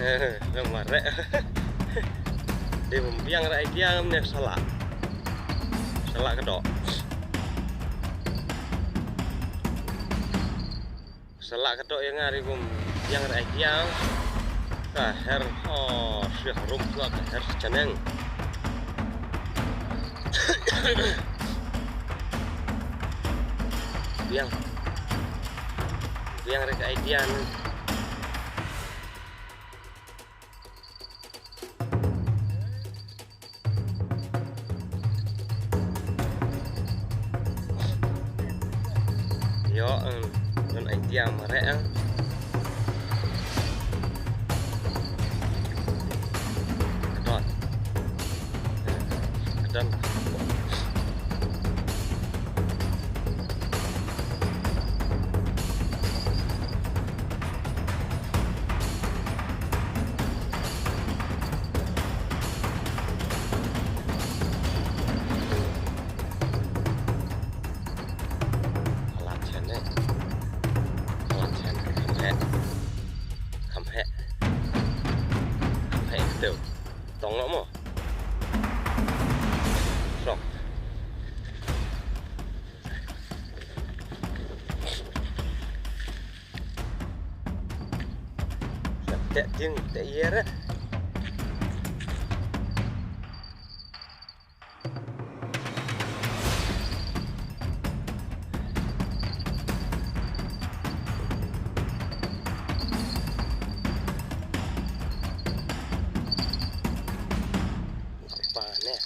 Yang marek. Dia membiang rak dia meneh salak. Salak kedok. Salak kedok yang ngari yang rak dia. Kahar syekh rumput kahar sejeneng. Biang rak dia. Yo, non idea marek. Kedot. Kedon. Tuh, tongok mo. Sok. Tak jeng, tak iya dah. Panen.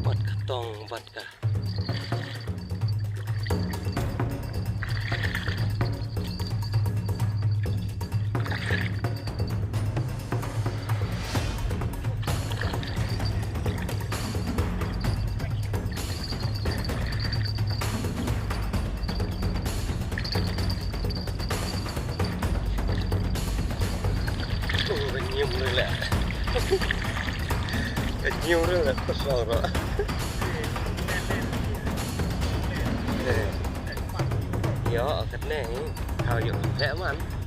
Buat ketong, buat kah? Nyium rồi lẹ. Nyium rồi lẹ, có sao rồi. Yo, ở cái này, hào dụng khỏe mà anh.